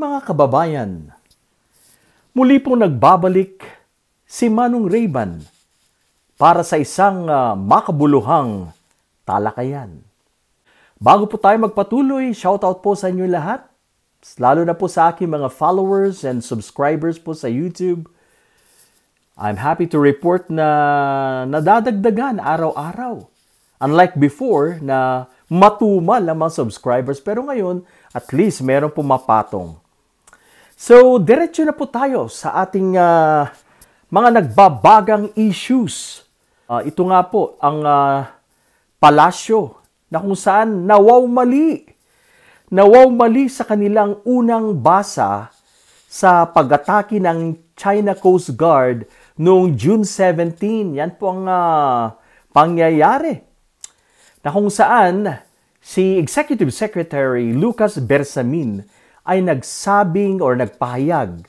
Mga kababayan, muli pong nagbabalik si Manong Rayban para sa isang makabuluhang talakayan. Bago po tayo magpatuloy, shoutout po sa inyo lahat, lalo na po sa aking mga followers and subscribers po sa YouTube. I'm happy to report na nadadagdagan araw-araw. Unlike before na matumal ang mga subscribers, pero ngayon at least meron pumapatong. So, diretso na po tayo sa ating mga nagbabagang issues. Ito nga po ang palasyo na kung saan nawawmali sa kanilang unang basa sa pag-atake ng China Coast Guard noong June 17. Yan po ang pangyayari. Na kung saan si Executive Secretary Lucas Bersamin ay nagsabing or nagpahayag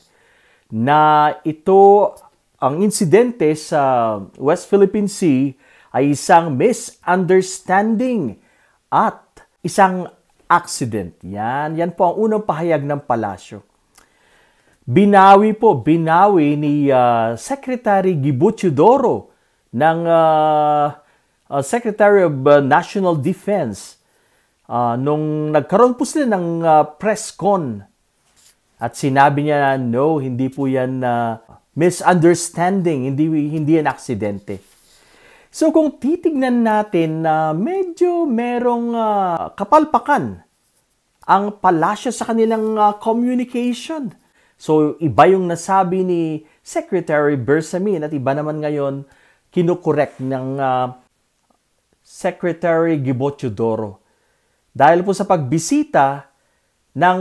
na ito, ang insidente sa West Philippine Sea ay isang misunderstanding at isang accident. Yan po ang unang pahayag ng palasyo. Binawi ni Secretary Gibo Teodoro ng Secretary of National Defense nung nagkaroon po sila ng press con at sinabi niya no, hindi po yan misunderstanding, hindi yan aksidente. So kung titignan natin na medyo merong kapalpakan ang palasyo sa kanilang communication. So iba yung nasabi ni Secretary Bersamin at iba naman ngayon kinukorek ng Secretary Gibo Teodoro. Dahil po sa pagbisita ng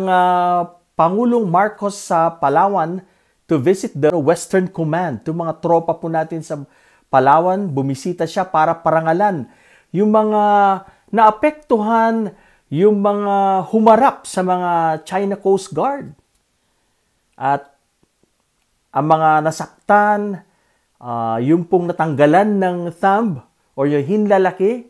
Pangulong Marcos sa Palawan to visit the Western Command. Yung mga tropa po natin sa Palawan, bumisita siya para parangalan yung mga naapektuhan, yung mga humarap sa mga China Coast Guard. At ang mga nasaktan, yung pong natanggalan ng thumb or yung hinlalaki,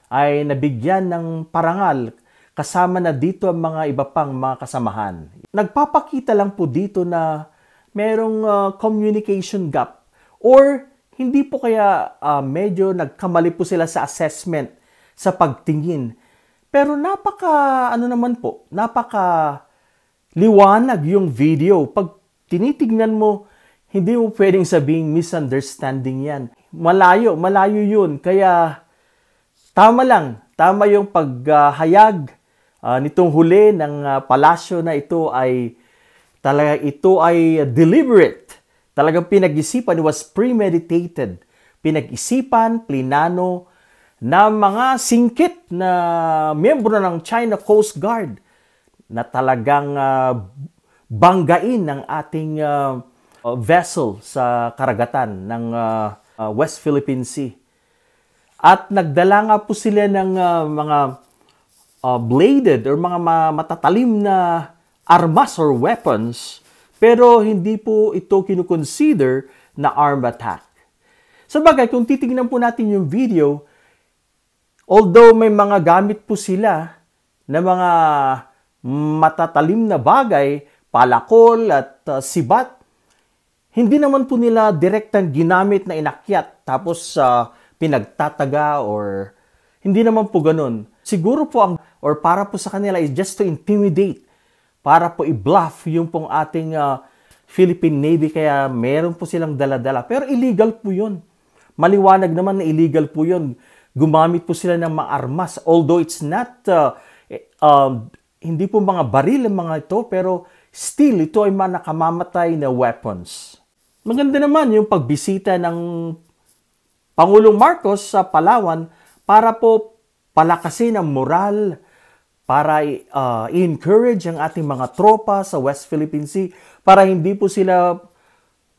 ay nabigyan ng parangal kasama na dito ang mga iba pang mga kasamahan. Nagpapakita lang po dito na merong communication gap or hindi po kaya medyo nagkamali po sila sa assessment, sa pagtingin. Pero napaka liwanag yung video. Pag tinitignan mo, hindi mo pwedeng sabing misunderstanding yan. Malayo yun. Kaya tama yung paghayag nitong huli ng palasyo na ito ay deliberate. Talagang pinag-isipan, it was premeditated. Pinag-isipan, plinano na mga singkit na miyembro ng China Coast Guard na talagang banggain ng ating vessel sa karagatan ng West Philippine Sea. At nagdala nga po sila ng mga bladed or mga matatalim na armas or weapons, pero hindi po ito kinukonsider na armed attack. Sabagay, kung titignan po natin yung video, although may mga gamit po sila na mga matatalim na bagay, palakol at sibat, hindi naman po nila direktang ginamit na inakyat tapos pinagtataga or hindi naman po ganun. Siguro po para po sa kanila is just to intimidate, para po i-bluff yung pong ating Philippine Navy, kaya meron po silang dala-dala. Pero illegal po yun. Maliwanag naman na illegal po yun. Gumamit po sila ng mga armas. Although it's not, hindi po mga baril ang mga ito, pero still, ito ay mga nakamamatay na weapons. Maganda naman yung pagbisita ng Pangulong Marcos sa Palawan para po palakasin ang moral, para i-encourage ang ating mga tropa sa West Philippine Sea, para hindi po sila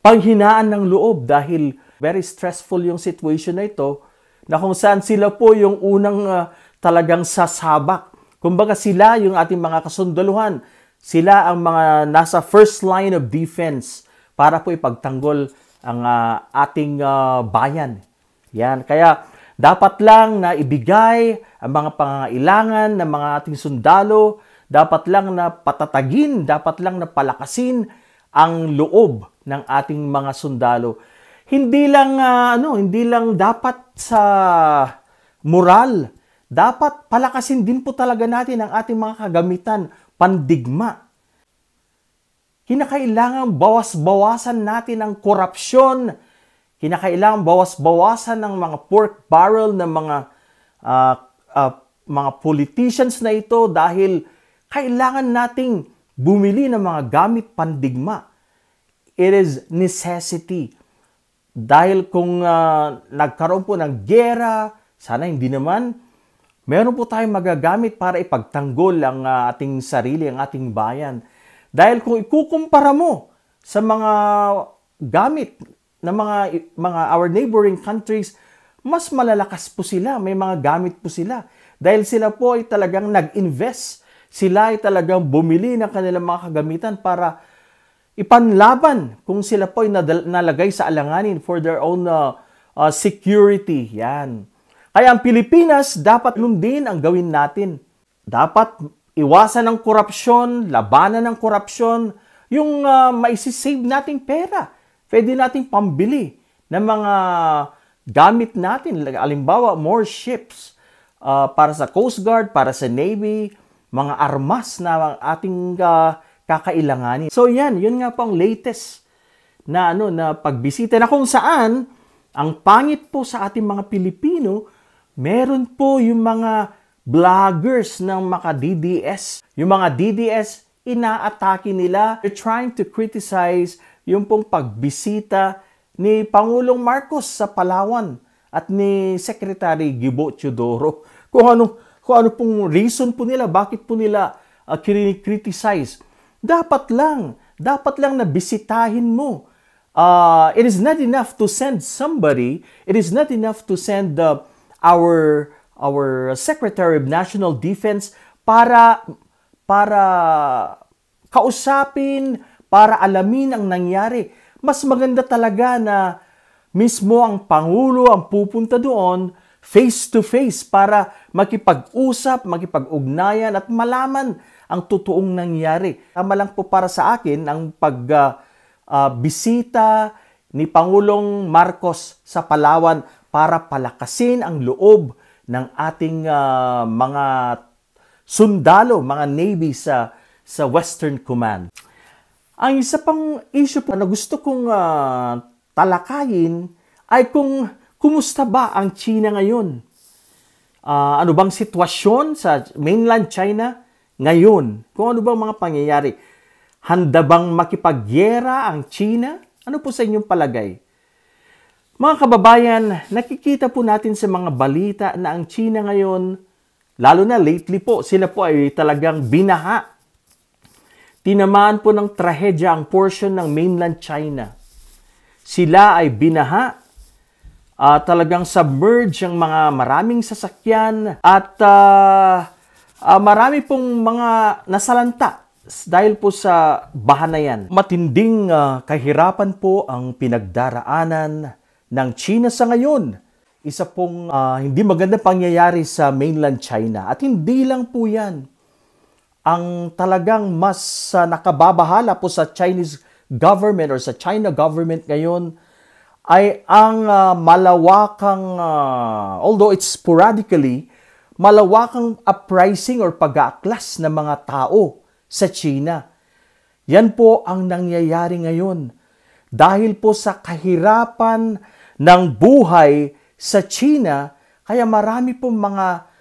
panghinaan ng loob dahil very stressful yung situation na ito, na kung saan sila po yung unang talagang sasabak. Kumbaga sila yung ating mga kasundaluhan, sila ang mga nasa first line of defense para po ipagtanggol ang ating bayan. Yan, kaya dapat lang na ibigay ang mga pangangailangan ng mga ating sundalo dapat lang na patatagin, dapat lang na palakasin ang loob ng ating mga sundalo. Hindi lang hindi lang dapat sa moral, dapat palakasin din po talaga natin ang ating mga kagamitan, pandigma. Kinakailangan bawas-bawasan natin ang korupsyon. Kinakailangan bawas-bawasan ng mga pork barrel ng mga politicians na ito dahil kailangan nating bumili ng mga gamit pandigma. It is necessity. Dahil kung nagkaroon po ng giyera, sana hindi naman, meron po tayong magagamit para ipagtanggol ang ating sarili, ang ating bayan. Dahil kung ikukumpara mo sa mga gamit ng mga our neighboring countries, mas malalakas po sila, may mga gamit po sila. Dahil sila po ay talagang nag-invest, sila ay talagang bumili ng kanilang mga kagamitan para ipanlaban kung sila po ay nalagay sa alanganin for their own security. Yan. Kaya ang Pilipinas, dapat din ang gawin natin. Dapat iwasan ang korupsyon, labanan ng korupsyon, yung maisisave nating pera. Pwede nating pambili ng mga gamit natin. Halimbawa, more ships para sa Coast Guard, para sa Navy, mga armas na ating kakailanganin. So yun nga po ang latest na pagbisita na kung saan ang pangit po sa ating mga Pilipino, meron po yung mga vloggers ng mga DDS. Yung mga DDS, inaatake nila. They're trying to criticize yung pong pagbisita ni Pangulong Marcos sa Palawan at ni Secretary Gibo Teodoro. Kung ano pong reason po nila, bakit po nila criticize. Dapat lang na bisitahin mo. It is not enough to send somebody. It is not enough to send our Secretary of National Defense para kausapin, para alamin ang nangyari. Mas maganda talaga na mismo ang Pangulo ang pupunta doon face to face para makipag-usap, makipag-ugnayan at malaman ang totoong nangyari. Tama lang po para sa akin ang bisita ni Pangulong Marcos sa Palawan para palakasin ang loob ng ating mga sundalo, mga Navy sa Western Command. Ang isa pang issue po na gusto kong talakayin ay kung kumusta ba ang China ngayon? Ano bang sitwasyon sa mainland China ngayon? Kung ano bang mga pangyayari? Handa bang makipagyera ang China? Ano po sa inyong palagay? Mga kababayan, nakikita po natin sa mga balita na ang China ngayon, lalo na lately po, sila po ay talagang binaha. Tinamaan po ng trahedya ang portion ng mainland China. Sila ay binaha, talagang submerge ang mga maraming sasakyan at marami pong mga nasalanta dahil po sa baha na yan. Matinding kahirapan po ang pinagdaraanan ng China sa ngayon. Isa pong hindi magandang pangyayari sa mainland China. At hindi lang po yan. Ang talagang mas nakababahala po sa Chinese government or sa China government ngayon ay ang malawakang, although it's sporadically, malawakang uprising or pag-aaklas ng mga tao sa China. Yan po ang nangyayari ngayon. Dahil po sa kahirapan ng buhay sa China, kaya marami pong mga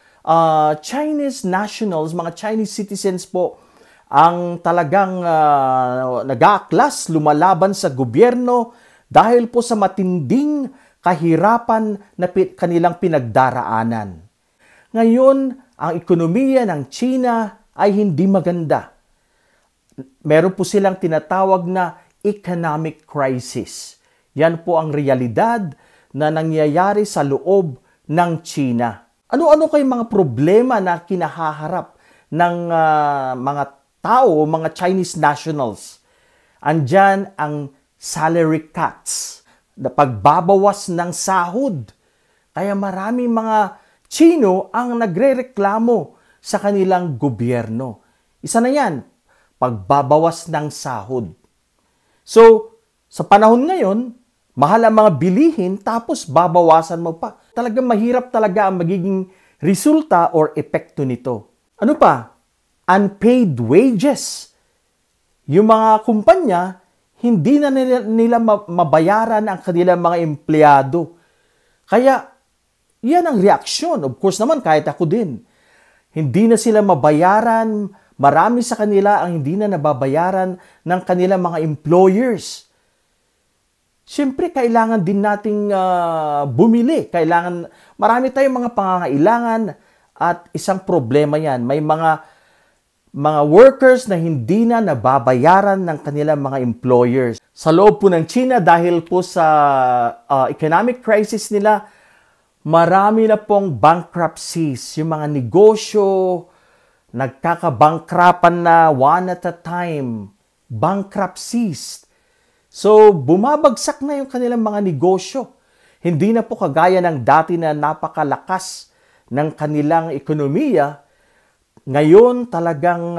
Chinese nationals, mga Chinese citizens po, ang talagang nag-aaklas, lumalaban sa gobyerno dahil po sa matinding kahirapan na kanilang pinagdaraanan. Ngayon, ang ekonomiya ng China ay hindi maganda. Meron po silang tinatawag na economic crisis. Yan po ang realidad na nangyayari sa loob ng China. Ano-ano kayong mga problema na kinahaharap ng mga tao, mga Chinese nationals? Andyan ang salary cuts, na pagbabawas ng sahod. Kaya maraming mga Chino ang nagrereklamo sa kanilang gobyerno. Isa na yan, pagbabawas ng sahod. So, sa panahon ngayon, mahal ang mga bilihin tapos babawasan mo pa. Talagang mahirap talaga ang magiging resulta or epekto nito. Ano pa? Unpaid wages. Yung mga kumpanya, hindi na nila mabayaran ang kanilang mga empleyado. Kaya, yan ang reaksyon. Of course naman, kahit ako din. Hindi na sila mabayaran. Marami sa kanila ang hindi na nababayaran ng kanilang mga employers. Siyempre, kailangan din nating bumili. Marami tayong mga pangangailangan at isang problema yan. May mga workers na hindi na nababayaran ng kanilang mga employers. Sa loob po ng China, dahil po sa economic crisis nila, marami na pong bankruptcies. Yung mga negosyo, nagkakabankrapan na one at a time. Bankruptcies. So, bumabagsak na yung kanilang mga negosyo. Hindi na po kagaya ng dati na napakalakas ng kanilang ekonomiya. Ngayon, talagang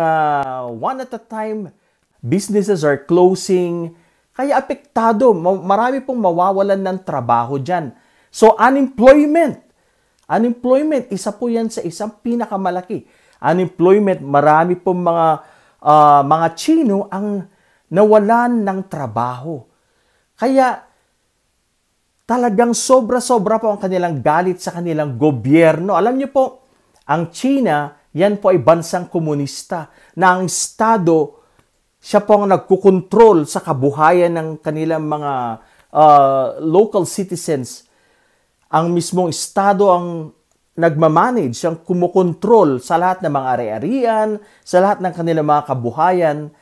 one at a time, businesses are closing. Kaya apektado, marami pong mawawalan ng trabaho dyan. So, unemployment, isa po yan sa isang pinakamalaki. Unemployment, marami pong mga Chino ang nawalan ng trabaho. Kaya talagang sobra-sobra po ang kanilang galit sa kanilang gobyerno. Alam niyo po, ang China, yan po ay bansang komunista na ang Estado, siya po ang nagkukontrol sa kabuhayan ng kanilang mga local citizens. Ang mismong Estado ang nagmamanage, ang kumukontrol sa lahat ng mga ari-arian, sa lahat ng kanilang mga kabuhayan.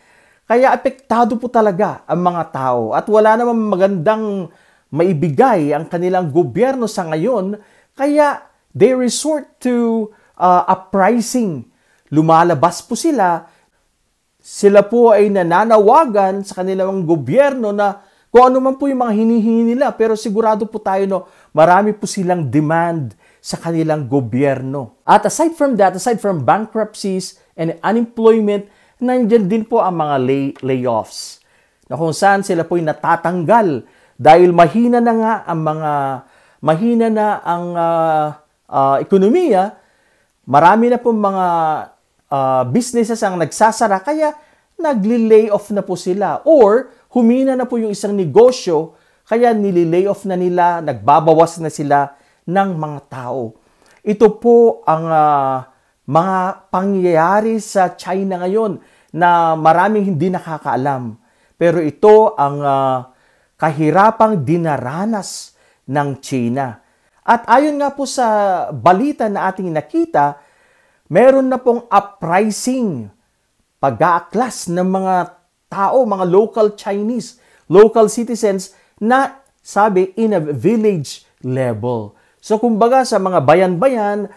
Kaya apektado po talaga ang mga tao at wala namang magandang maibigay ang kanilang gobyerno sa ngayon. Kaya they resort to uprising. Lumalabas po sila. Sila po ay nananawagan sa kanilang gobyerno na kung ano man po yung mga hinihingi nila. Pero sigurado po tayo no, marami po silang demand sa kanilang gobyerno. At aside from that, aside from bankruptcies and unemployment, nandiyan din po ang mga layoffs na kung saan sila po'y natatanggal dahil mahina na ang ekonomiya, marami na po mga businesses ang nagsasara kaya nagli-lay off na po sila or humina na po yung isang negosyo kaya nili-lay off na nila, nagbabawas na sila ng mga tao. Ito po ang mga pangyayari sa China ngayon na maraming hindi nakakaalam. Pero ito ang kahirapang dinaranas ng China. At ayon nga po sa balita na ating nakita, meron na pong uprising, pag-aaklas ng mga tao, mga local Chinese, local citizens na sabi in a village level. So kumbaga sa mga bayan-bayan,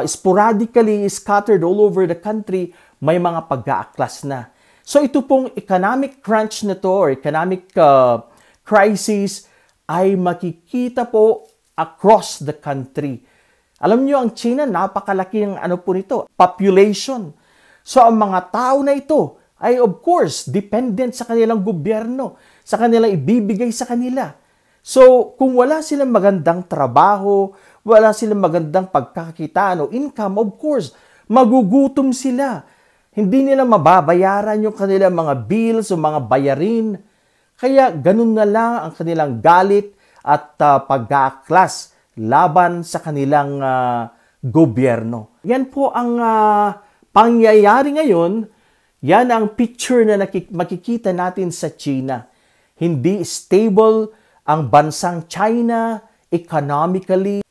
sporadically scattered all over the country, may mga pag-aaklas na. So ito pong economic crunch na to or economic crisis ay makikita po across the country. Alam niyo ang China, napakalaki ng po nito, population. So ang mga tao na ito ay of course dependent sa kanilang gobyerno, sa kanilang ibibigay sa kanila. So, kung wala silang magandang trabaho, wala silang magandang pagkakakitaan o income, of course, magugutom sila. Hindi nila mababayaran yung kanilang mga bills o mga bayarin. Kaya ganun na lang ang kanilang galit at pag-aaklas laban sa kanilang gobyerno. Yan po ang pangyayari ngayon. Yan ang picture na makikita natin sa China. Hindi stable ang bansang China economically,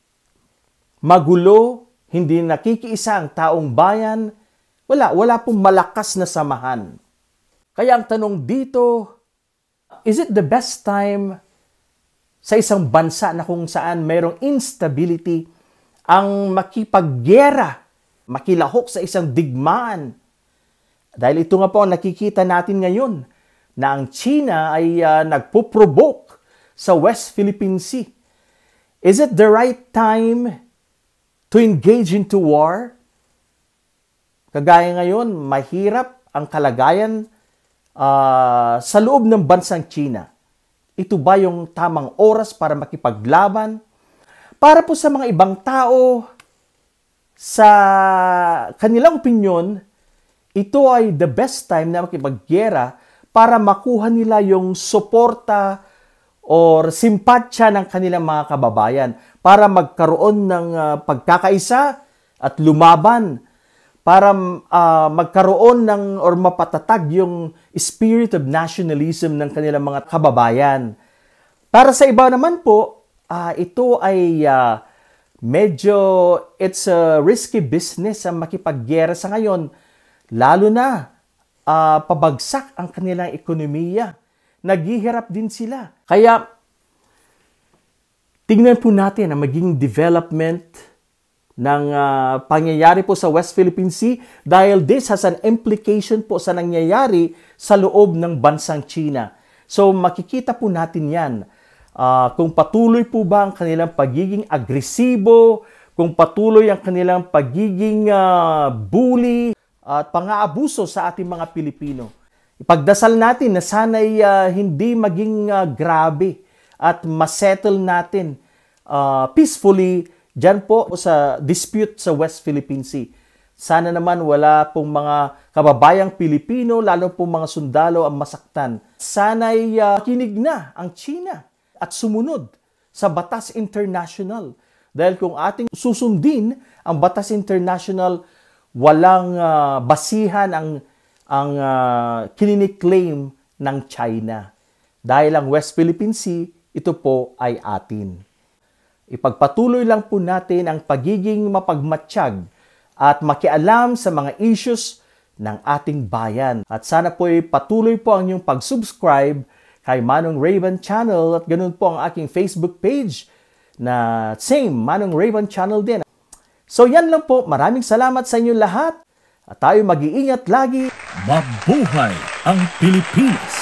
magulo, hindi nakikiisa ang taong bayan, wala pong malakas na samahan. Kaya ang tanong dito, is it the best time sa isang bansa na kung saan mayroong instability ang makipaggera, makilahok sa isang digmaan? Dahil ito nga po ang nakikita natin ngayon na ang China ay nagpo-provoke sa West Philippine Sea. Is it the right time to engage into war? Kagaya ngayon, mahirap ang kalagayan sa loob ng bansang China. Ito ba yung tamang oras para makipaglaban? Para po sa mga ibang tao, sa kanilang opinyon, ito ay the best time na makipaggera para makuha nila yung suporta or simpatsya ng kanilang mga kababayan para magkaroon ng pagkakaisa at lumaban, para magkaroon ng or mapatatag yung spirit of nationalism ng kanilang mga kababayan. Para sa iba naman po, ito ay medyo it's a risky business ang makipaggera sa ngayon, lalo na pabagsak ang kanilang ekonomiya. Naghihirap din sila. Kaya, tingnan po natin ang maging development ng pangyayari po sa West Philippine Sea dahil this has an implication po sa nangyayari sa loob ng bansang China. So, makikita po natin yan. Kung patuloy po ba ang kanilang pagiging agresibo, kung patuloy ang kanilang pagiging bully at pang-aabuso sa ating mga Pilipino. Ipagdasal natin na sana'y hindi maging grabe at masettle natin peacefully dyan po sa dispute sa West Philippine Sea. Sana naman wala pong mga kababayang Pilipino, lalo pong mga sundalo ang masaktan. Sana'y kinig na ang China at sumunod sa batas international. Dahil kung ating susundin ang batas international, walang basihan ang kininiklaim ng China. Dahil ang West Philippine Sea, ito po ay atin. Ipagpatuloy lang po natin ang pagiging mapagmatsyag at makialam sa mga issues ng ating bayan. At sana po ay patuloy po ang inyong pag-subscribe kay Manong Raven Channel at ganun po ang aking Facebook page na same, Manong Raven Channel din. So yan lang po. Maraming salamat sa inyo lahat at tayo mag-iingat lagi. Mabuhay ang Pilipinas!